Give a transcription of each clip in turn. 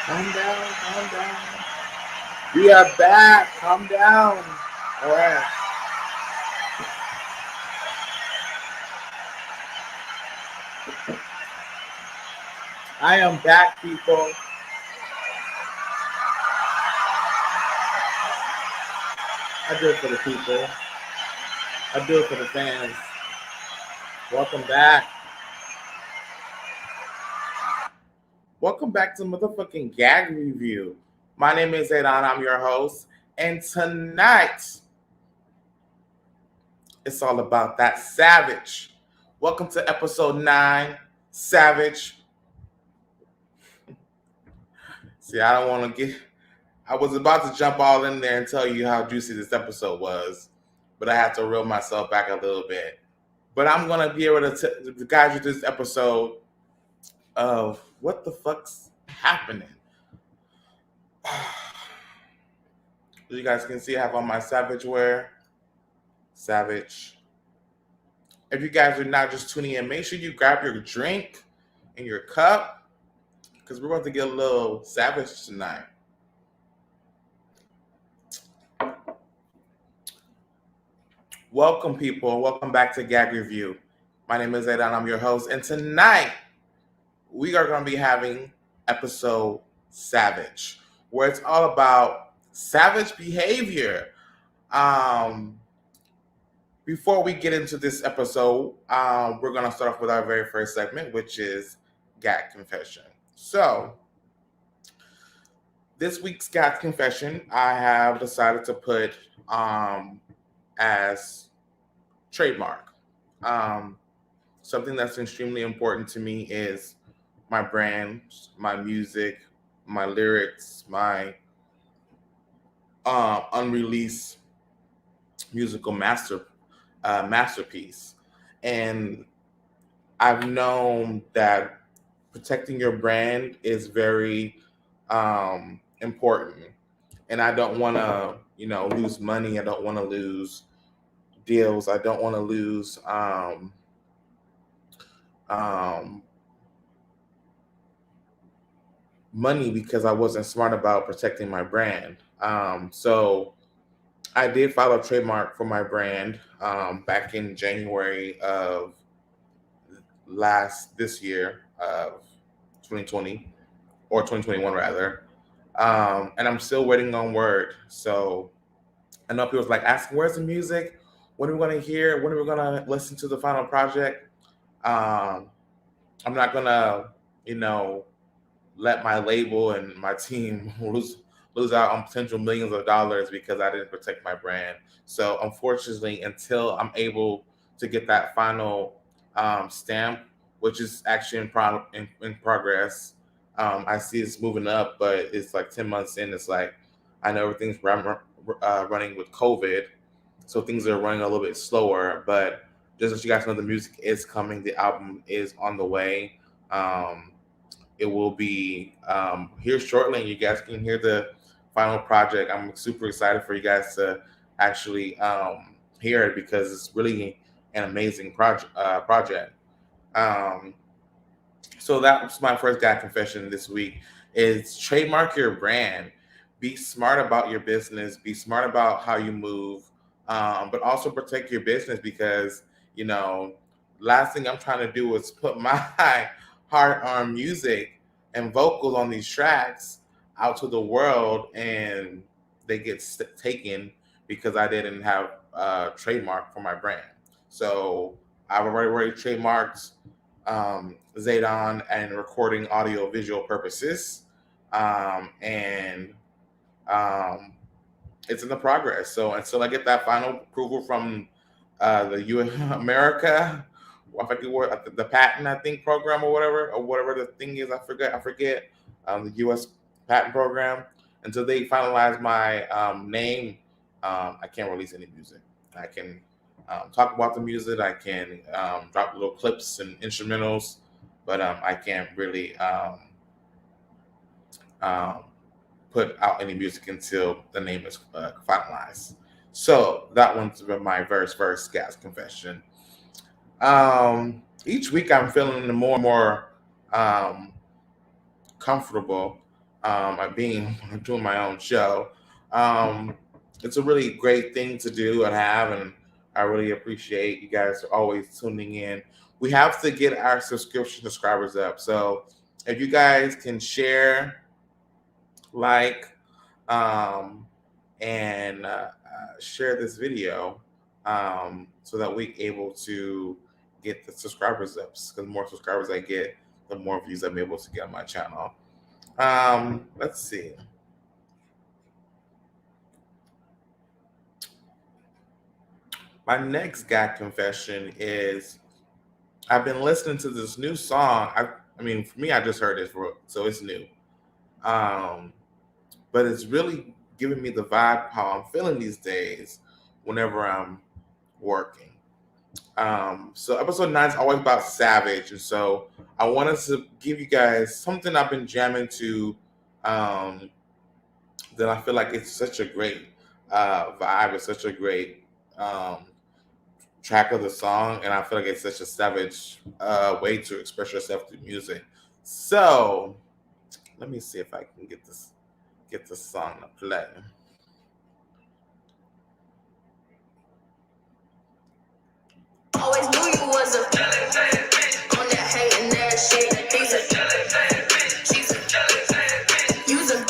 Calm down, calm down. We are back. Calm down. All right. I am back, people. I do it for the people. I do it for the fans. Welcome back. Welcome back to motherfucking Gag Review. My name is Zaydon. I'm your host. And tonight, it's all about that Savage. Welcome to episode 9, Savage. See, I don't want to get. I was about to jump all in there and tell you how juicy this episode was, but I had to reel myself back a little bit. But I'm gonna be able to guide you through this episode of what the fuck's happening. You guys can see I have on my Savage wear. Savage. If you guys are not just tuning in, make sure you grab your drink and your cup because we're going to get a little savage tonight. Welcome, people. Welcome back to Gag Review. My name is Zaydon. I'm your host. And tonight, we are going to be having episode Savage, where it's all about savage behavior. Before we get into this episode, we're going to start off with our very first segment, which is Gag Confession. So, this week's Gag Confession, I have decided to put as trademark. Something that's extremely important to me is my brand, my music, my lyrics, my unreleased musical masterpiece. And I've known that protecting your brand is very important. And I don't want to, lose money. I don't want to lose deals. I don't want to lose money because I wasn't smart about protecting my brand. So I did file a trademark for my brand back in January of this year of 2020 or 2021 rather. And I'm still waiting on word. So I know people's like asking, where's the music? When are we going to hear? When are we going to listen to the final project? I'm not going to, let my label and my team lose out on potential millions of dollars because I didn't protect my brand. So unfortunately, until I'm able to get that final stamp, which is actually in progress, I see it's moving up, but it's like 10 months in. It's like I know everything's running with COVID, so things are running a little bit slower. But just as you guys know, the music is coming. The album is on the way. It will be here shortly, and you guys can hear the final project. I'm super excited for you guys to actually hear it because it's really an amazing project. Um, so that was my first guy confession this week: is trademark your brand. Be smart about your business. Be smart about how you move, but also protect your business because you know last thing I'm trying to do is put my heart on music and vocals on these tracks out to the world and they get taken because I didn't have a trademark for my brand. So I've already trademarked Zaydon and recording audio visual purposes. And um, it's in the progress. So until I get that final approval from the U.S. America, I forget what the patent I think program or whatever the thing is. I forget the U.S. patent program. Until they finalize my name, I can't release any music. I can talk about the music. I can drop little clips and instrumentals, but I can't really um, put out any music until the name is finalized. So that one's my first gas confession. Each week I'm feeling more and more um, comfortable being doing my own show. Um, it's a really great thing to do and have, and I really appreciate you guys always tuning in. We have to get our subscribers up, so if you guys can share, like, um, and share this video, so that we able to get the subscribers up. Because the more subscribers I get, the more views I'm able to get on my channel. Let's see. My next gag confession is I've been listening to this new song. I mean, for me, I just heard it, so it's new. Um, but it's really giving me the vibe how I'm feeling these days whenever I'm working. So episode 9 is always about Savage, and so I wanted to give you guys something I've been jamming to. Um, that I feel like it's such a great vibe. It's such a great track of the song, and I feel like it's such a savage way to express yourself through music. So let me see if I can get this song to play. Always knew you was a on that hating ass shit. He's a she's a you's a on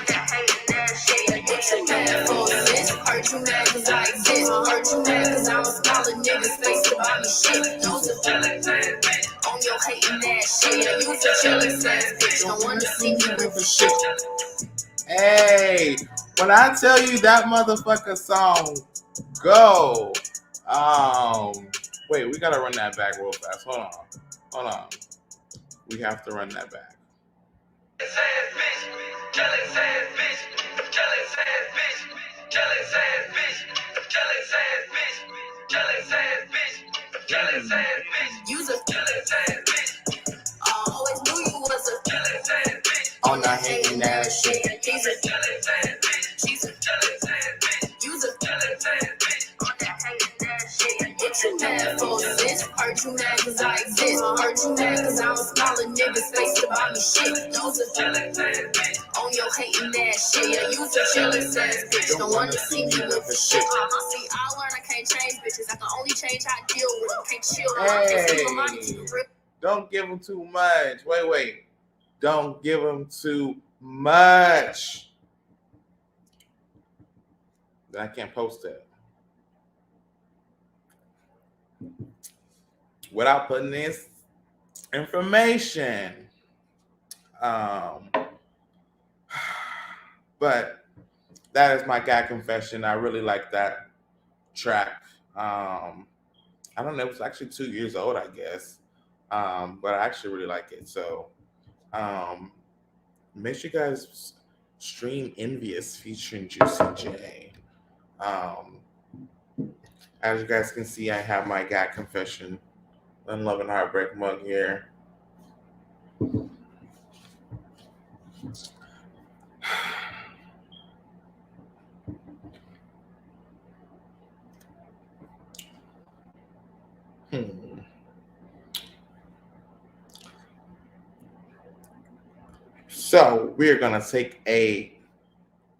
that hating ass shit. Get your man for this. Hurt you mad cause I exist. Hurt you mad cause I'm a smaller nigga's face to buy me shit. You's a on your hating ass shit. You's a jealous ass bitch. Don't wanna see me with a shit. Hey, when I tell you that motherfucker song, go. Wait, we gotta run that back real fast. Hold on. We have to run that back. Use I always knew you was a on that hating ass shit. She's a use a on that hating ass shit. Get you mad for this. Hurt you mad cause I exist. Hurt you mad cause I'm a smaller nigga's face to buy me shit. Use a on your hating ass shit. Yeah, use a jealous ass bitch. Don't wanna see me with a shit. See, I learned I can't change bitches. I can only change how I deal with them. Can't chill. Hey. Don't give them too much. Wait. Don't give them too much. Then I can't post it. Without putting this information. But that is my gag confession. I really like that track. I don't know. It was actually 2 years old, I guess. But I actually really like it. So make sure you guys stream Envious featuring Juicy J. As you guys can see, I have my gag confession and love and heartbreak mug here. So we're gonna take a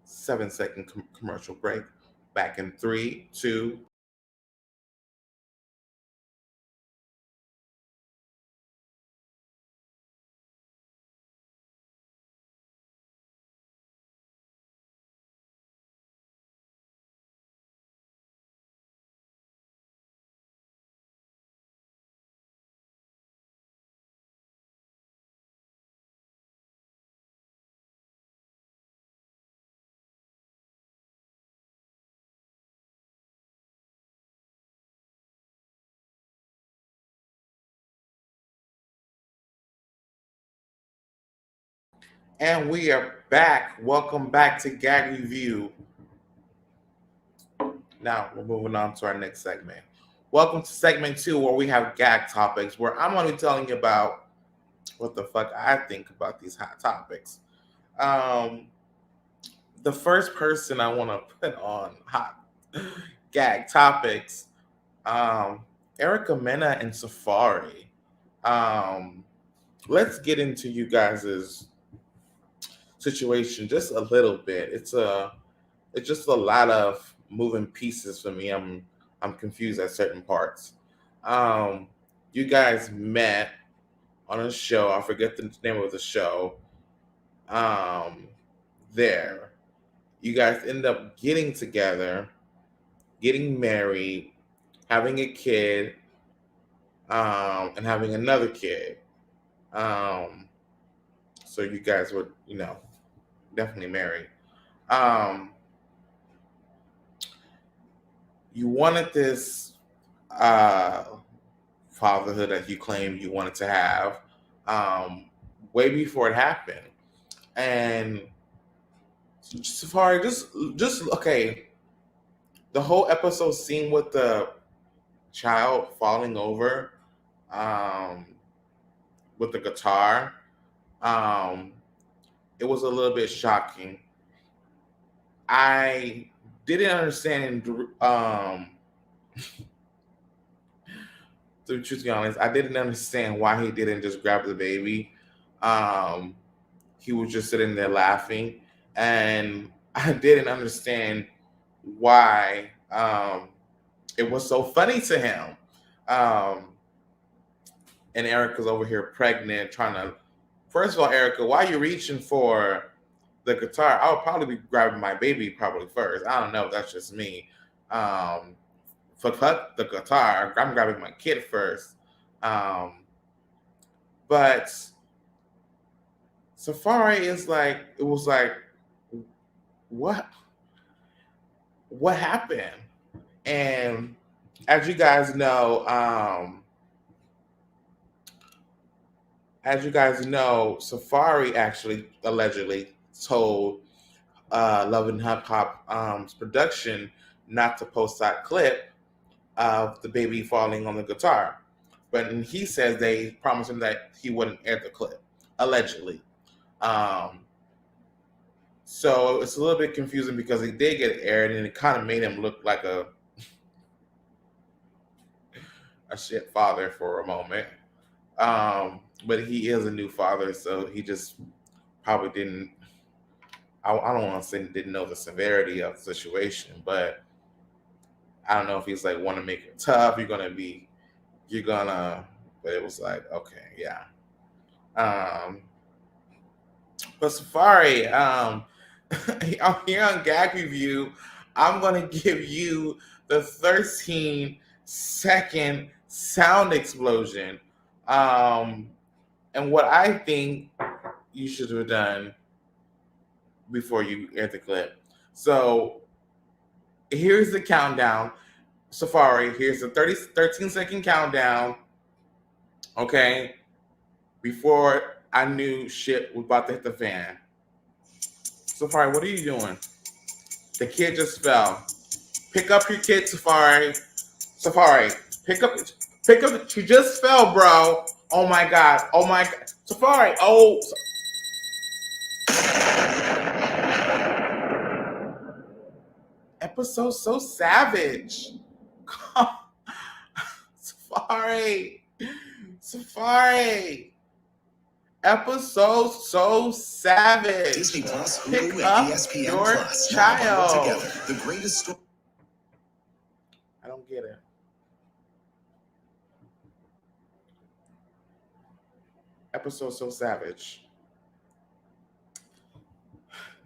7-second commercial break. Back in 3, 2. And we are back. Welcome back to Gag Review. Now we're moving on to our next segment. Welcome to segment 2, where we have gag topics, where I'm going to be telling you about what the fuck I think about these hot topics. The first person I want to put on hot gag topics, Erica Mena and Safari. Let's get into you guys's situation just a little bit. It's just a lot of moving pieces for me. I'm confused at certain parts. Um, you guys met on a show. I forget the name of the show. Um, there, you guys end up getting together, getting married, having a kid, and having another kid. Um, so you guys were, definitely married. Um, you wanted this uh, fatherhood that you claimed you wanted to have um, way before it happened. And Safari, just okay. The whole episode scene with the child falling over um, with the guitar, um, it was a little bit shocking. I didn't understand. To be truthfully honest, I didn't understand why he didn't just grab the baby. Um, he was just sitting there laughing, and I didn't understand why it was so funny to him. Um, and Erica's over here pregnant, trying to. First of all, Erica, why are you reaching for the guitar? I would probably be grabbing my baby probably first. I don't know. That's just me. Um, fuck the guitar. I'm grabbing my kid first. Um, but Safari is like, it was like, what what happened? And as you guys know, Safari actually allegedly told Love and Hip Hop's production not to post that clip of the baby falling on the guitar. But he says they promised him that he wouldn't air the clip, allegedly. Um, so it's a little bit confusing because he did get aired and it kind of made him look like a shit father for a moment. But he is a new father, so he just probably didn't. I don't want to say he didn't know the severity of the situation, but I don't know if he's like want to make it tough. You're gonna. But it was like, okay, yeah. Um, but Safari, here on Gag Review, I'm gonna give you the 13-second sound explosion. Um, and what I think you should have done before you air the clip. So here's the countdown. Safari, here's the 13-second countdown. Okay. Before I knew shit was about to hit the fan. Safari, what are you doing? The kid just fell. Pick up your kid, Safari. Safari, pick up. She just fell, bro. Oh my god. Oh my god. Safari. Oh. Episode so savage. Safari. Safari. Episode so savage. Disney Plus, Pick Hulu, up and ESPN your Plus now bundled child. together. The greatest story. I don't get it. Episode so savage.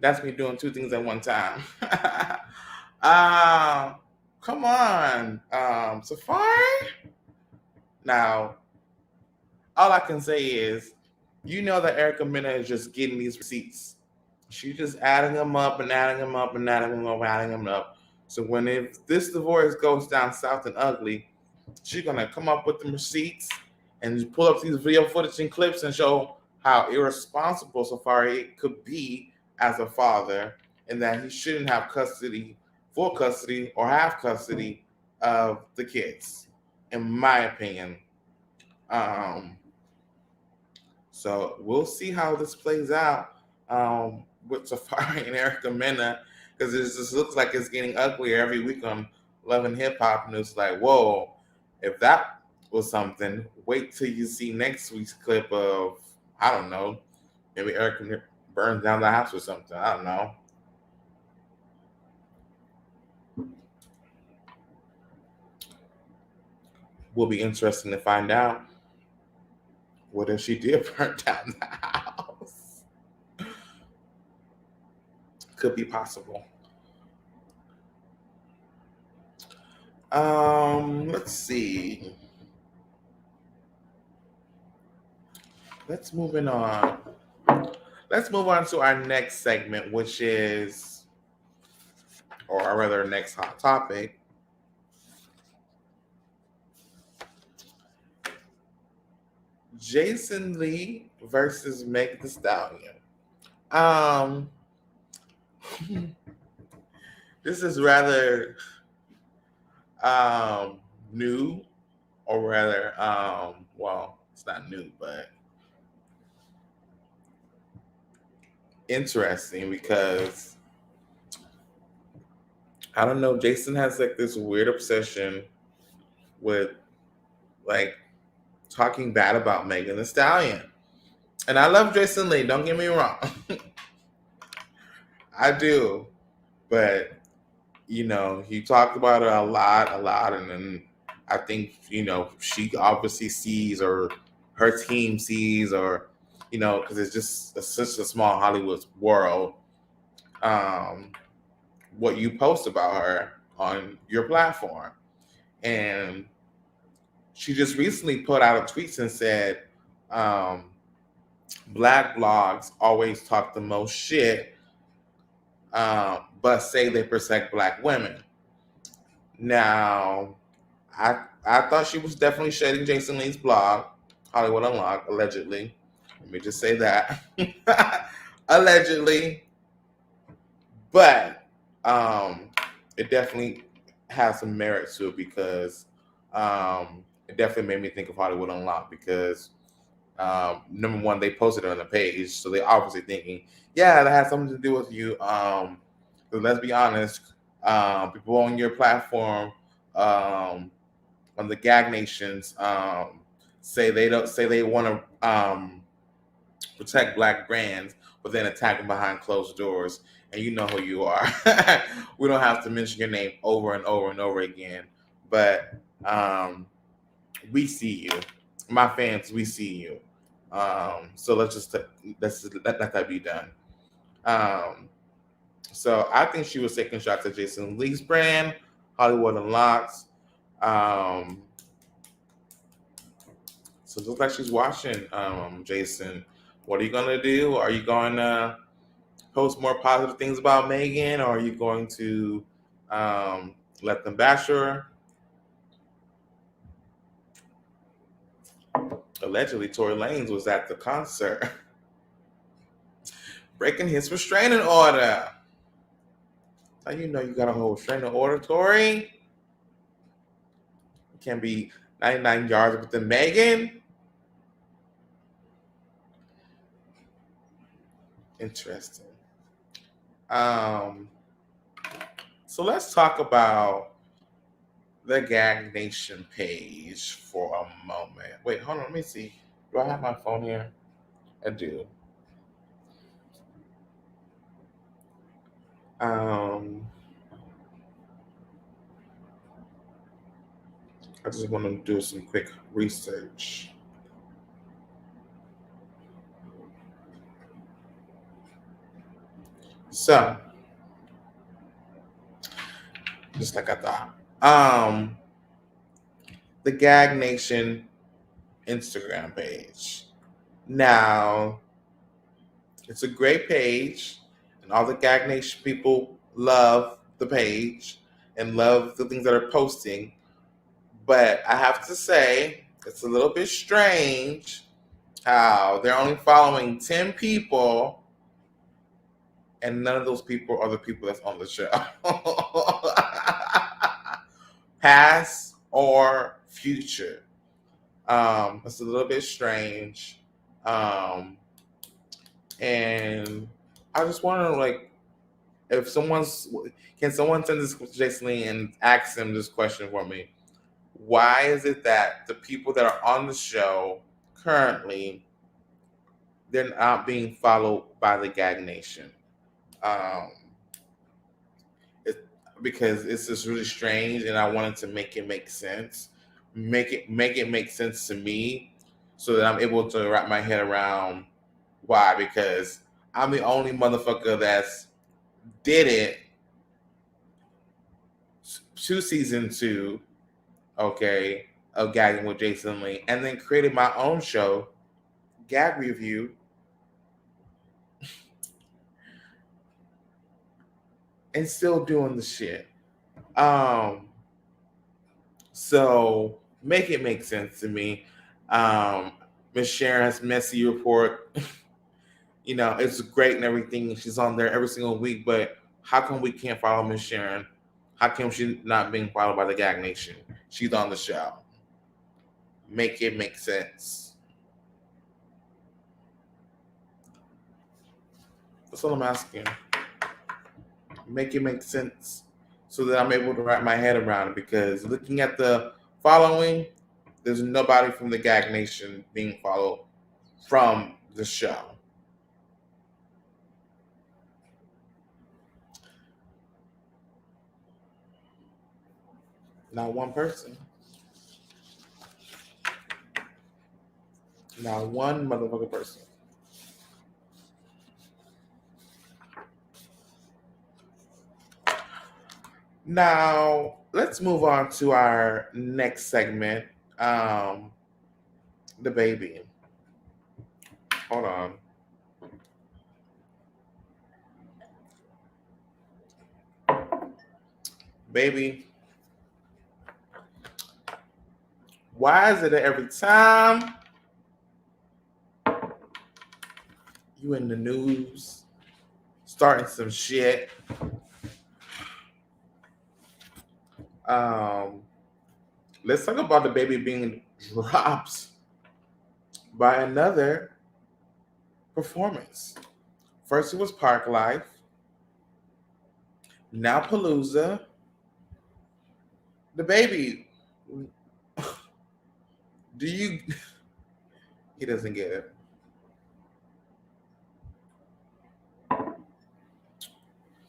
That's me doing two things at one time. uh, Come on, Safari. Now, all I can say is, that Erica Mena is just getting these receipts. She's just adding them up and adding them up and adding them up, adding them up. So if this divorce goes down south and ugly, she's gonna come up with the receipts and pull up these video footage and clips and show how irresponsible Safari could be as a father, and that he shouldn't have full custody, or half custody of the kids, in my opinion. Um, so we'll see how this plays out with Safari and Erica Mena, because it just looks like it's getting uglier every week on Love and Hip Hop, and it's like, whoa, if that was something, wait till you see next week's clip of, I don't know, maybe Erica burns down the house or something. I don't know. Will be interesting to find out what if she did burn down the house. Could be possible. Let's see. Let's moving on. Let's move on to our next segment, which is, or rather, next hot topic. Jason Lee versus Meg Thee Stallion. Um, this is rather new, or rather, well, it's not new, but interesting because I don't know. Jason has like this weird obsession with like talking bad about Megan Thee Stallion, and I love Jason Lee. Don't get me wrong, I do, but he talked about it a lot, and then I think she obviously sees, or her team sees, or because it's just such a small Hollywood world. Um, what you post about her on your platform, and she just recently put out a tweet and said, um, "Black blogs always talk the most shit, but say they protect Black women." Now, I thought she was definitely shading Jason Lee's blog, Hollywood Unlocked, allegedly. Let me just say that. Allegedly. But it definitely has some merit to it because it definitely made me think of Hollywood Unlocked because number one, they posted it on the page, so they obviously thinking, yeah, that has something to do with you. But let's be honest, people on your platform, on the Gag Nations, say they want to protect Black brands, but then attack them behind closed doors. And you know who you are. We don't have to mention your name over and over and over again, but we see you, my fans. We see you. So let that be done. Um, so I think she was taking shots at Jason Lee's brand, Hollywood Unlocked. Um, so it looks like she's watching. Jason, what are you gonna do? Are you going to post more positive things about Megan, or are you going to let them bash her? Allegedly, Tory Lanez was at the concert breaking his restraining order. How you know you got a whole restraining order, Tory? You can't be 99 yards with the Megan. Interesting. Um, so let's talk about the Gag Nation page for a moment. Wait, hold on. Let me see. Do I have my phone here? I do. Um, I just want to do some quick research. So, just like I thought, the Gag Nation Instagram page. Now, it's a great page, and all the Gag Nation people love the page and love the things that are posting. But I have to say, it's a little bit strange how they're only following 10 people, and none of those people are the people that's on the show. Past or future. It's a little bit strange. Um, and I just want to like, if can someone send this to Jason Lee and ask him this question for me? Why is it that the people that are on the show currently, they're not being followed by the Gag Nation. Um, it, because it's just really strange, and I wanted to make it make sense, make it make sense to me, so that I'm able to wrap my head around why. Because I'm the only motherfucker that's did it to season two, okay, of Gagging with Jason Lee, and then created my own show, Gag Review, and still doing the shit. Um, so make it make sense to me. Um, Miss Sharon's messy report, it's great and everything. She's on there every single week, but how come we can't follow Miss Sharon? How come she's not being followed by the Gag Nation? She's on the show. Make it make sense. That's all I'm asking. Make it make sense so that I'm able to wrap my head around it. Because looking at the following, there's nobody from the Gag Nation being followed from the show. Not one person. Not one motherfucking person. Now, let's move on to our next segment. Um, the baby. Hold on. Baby, why is it that every time you in the news starting some shit, um, let's talk about the baby being dropped by another performance. First it was Park Life, now Palooza. The baby, do you? He doesn't get it.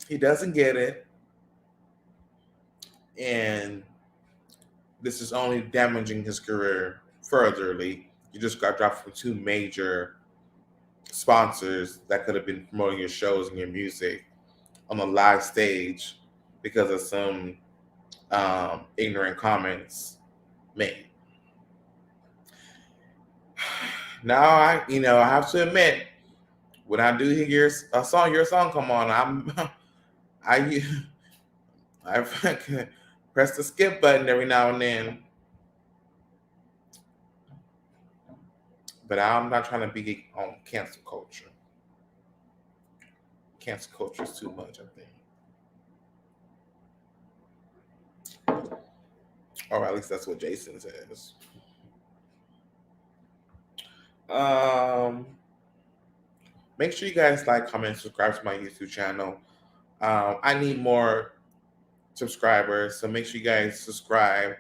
He doesn't get it, and this is only damaging his career furtherly. You just got dropped from two major sponsors that could have been promoting your shows and your music on a live stage because of some ignorant comments made. Now I have to admit, when I do hear your song come on, I I press the skip button every now and then, but I'm not trying to be on cancel culture. Cancel culture is too much, I think. Or at least that's what Jason says. Um, Make sure you guys like, comment, subscribe to my YouTube channel. I need more subscribers, so make sure you guys subscribe.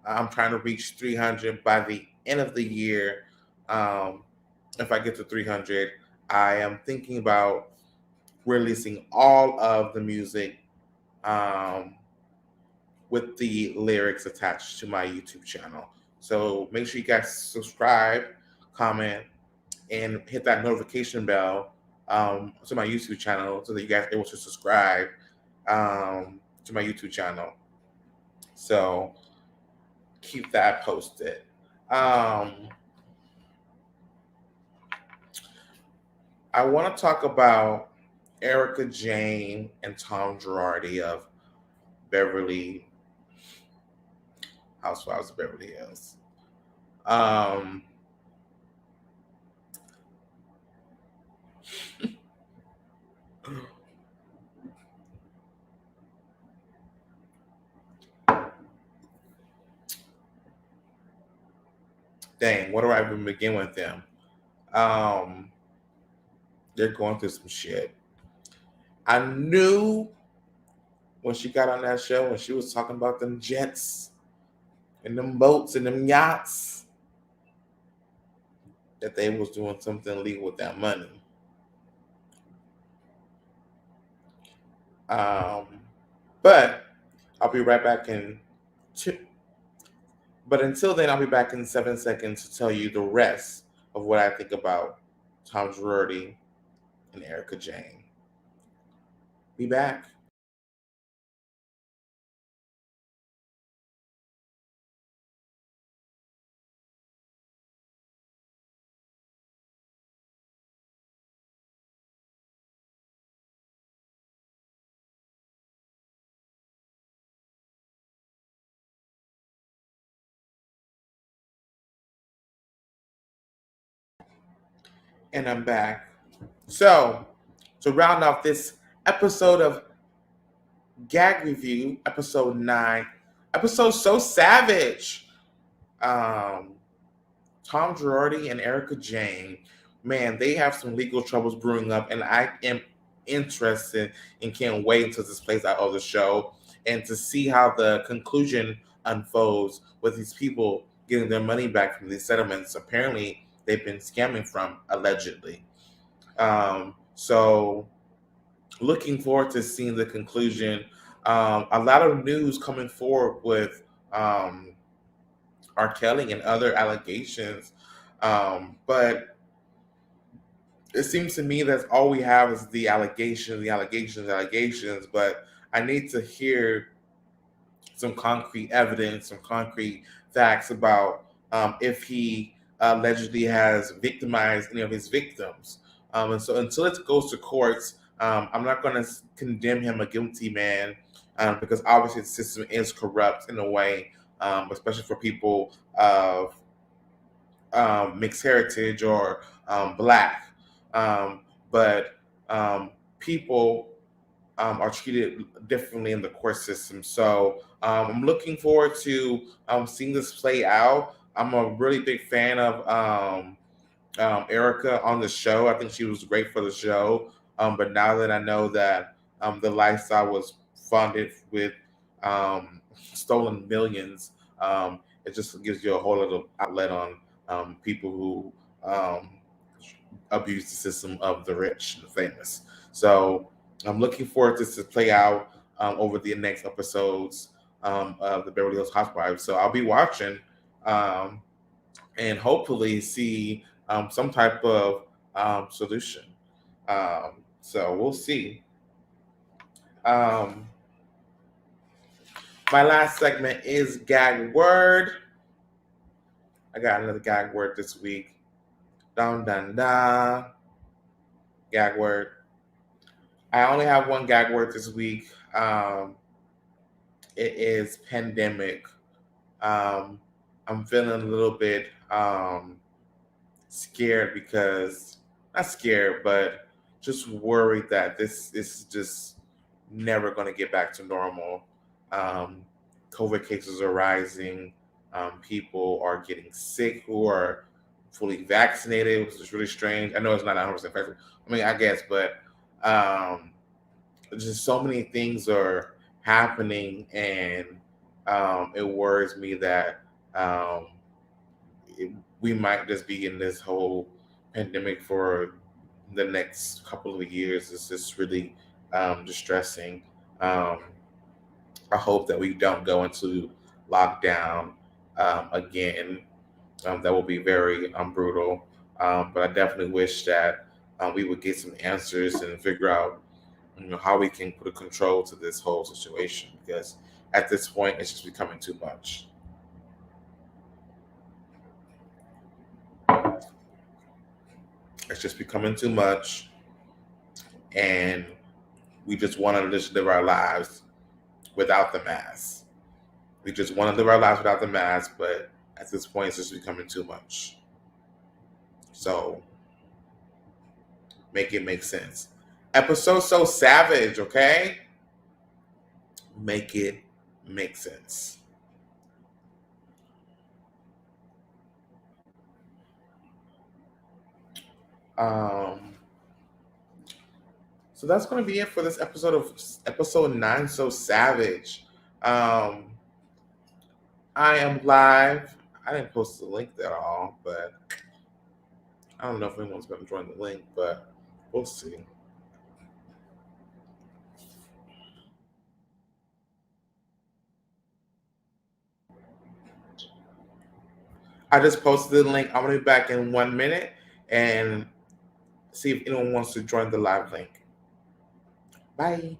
I'm trying to reach 300 by the end of the year. Um, if I get to 300, I am thinking about releasing all of the music um, with the lyrics attached to my YouTube channel. So make sure you guys subscribe, comment, and hit that notification bell to my YouTube channel so that you guys are able to subscribe to my YouTube channel. So keep that posted. I want to talk about Erica Jane and Tom Girardi of Beverly Housewives of Beverly Hills. Um, Dang, where do I even begin with them? Um, they're going through some shit. I knew when she got on that show when she was talking about them jets and them boats and them yachts. that they was doing something illegal with that money. Um, but I'll be right back in two. But until then, I'll be back in 7 seconds to tell you the rest of what I think about Tom Girardi and Erica Jane. Be back. And I'm back. So, to round off this episode of Gag Review, episode 9, episode So Savage. Um, Tom Girardi and Erica Jane, man, they have some legal troubles brewing up, and I am interested and can't wait until this plays out of the show and to see how the conclusion unfolds with these people getting their money back from these settlements. Apparently, they've been scamming from allegedly. So, looking forward to seeing the conclusion. A lot of news coming forward with um, R. Kelly and other allegations. But it seems to me that all we have is the allegations, the allegations, allegations. But I need to hear some concrete evidence, some concrete facts about if he allegedly has victimized any of his victims. And so until it goes to courts, I'm not going to condemn him a guilty man because obviously the system is corrupt in a way, especially for people of mixed heritage or black. Um, but people are treated differently in the court system. So I'm looking forward to seeing this play out. I'm a really big fan of Erica on the show. I think she was great for the show. But now that I know that the lifestyle was funded with stolen millions, it just gives you a whole other outlet on people who abuse the system of the rich and the famous. So I'm looking forward to this to play out over the next episodes of the Beverly Hills Housewives. So I'll be watching um, and hopefully see some type of solution. So we'll see. Um, my last segment is gag word. I got another gag word this week. Dun dun dun. Gag word. I only have one gag word this week. It is pandemic. Um, I'm feeling a little bit scared because not scared, but just worried that this is just never going to get back to normal. Um, COVID cases are rising. People are getting sick who are fully vaccinated, which is really strange. I know it's not 100% effective. I mean, I guess, but um, just so many things are happening, and it worries me that um, we might just be in this whole pandemic for the next couple of years. It's just really distressing. Um, I hope that we don't go into lockdown again. That will be very brutal. But I definitely wish that we would get some answers and figure out how we can put a control to this whole situation because at this point it's just becoming too much. It's just becoming too much, and we just want to just live our lives without the mask. We just want to live our lives without the mask, but at this point it's just becoming too much. So make it make sense. Episode So Savage, okay? Make it make sense. Um, so that's going to be it for this episode of episode 9 So Savage. Um, I am live. I didn't post the link at all, but I don't know if anyone's going to join the link, but we'll see. I just posted the link. I'm going to be back in 1 minute and see if anyone wants to join the live link. Bye.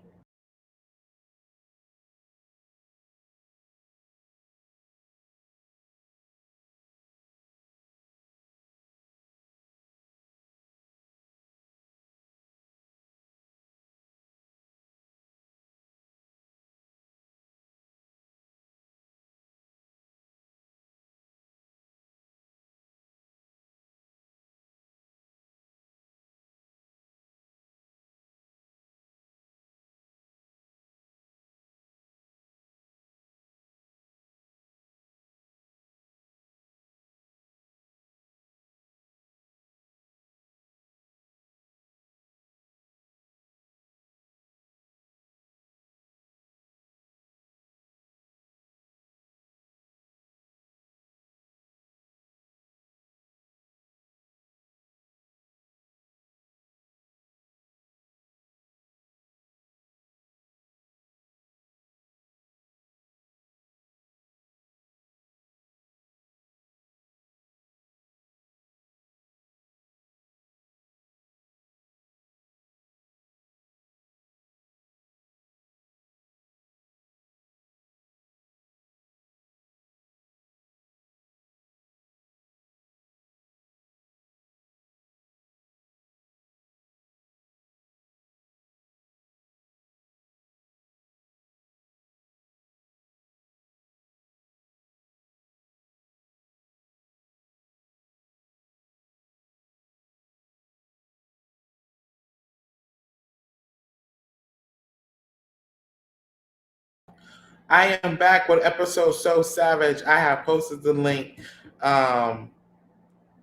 I am back with episode So Savage. I have posted the link.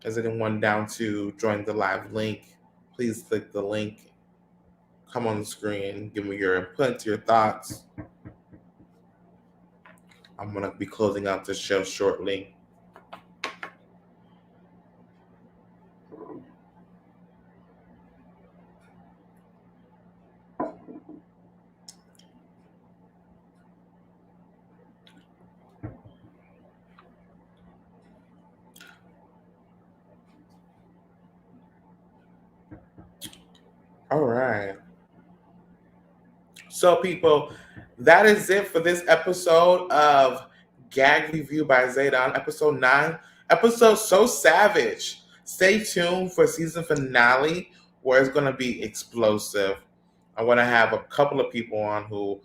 Is anyone down to join the live link? Please click the link. Come on the screen. Give me your input, your thoughts. I'm going to be closing out the show shortly. All right. So, people, that is it for this episode of Gag Review by Zaydon, episode 9. Episode So Savage. Stay tuned for season finale where it's going to be explosive. I want to have a couple of people on who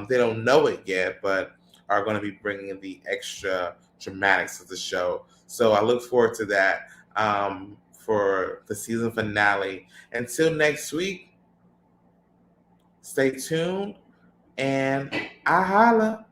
they don't know it yet, but are going to be bringing the extra dramatics of the show. So I look forward to that for the season finale. Until next week, stay tuned and I holla.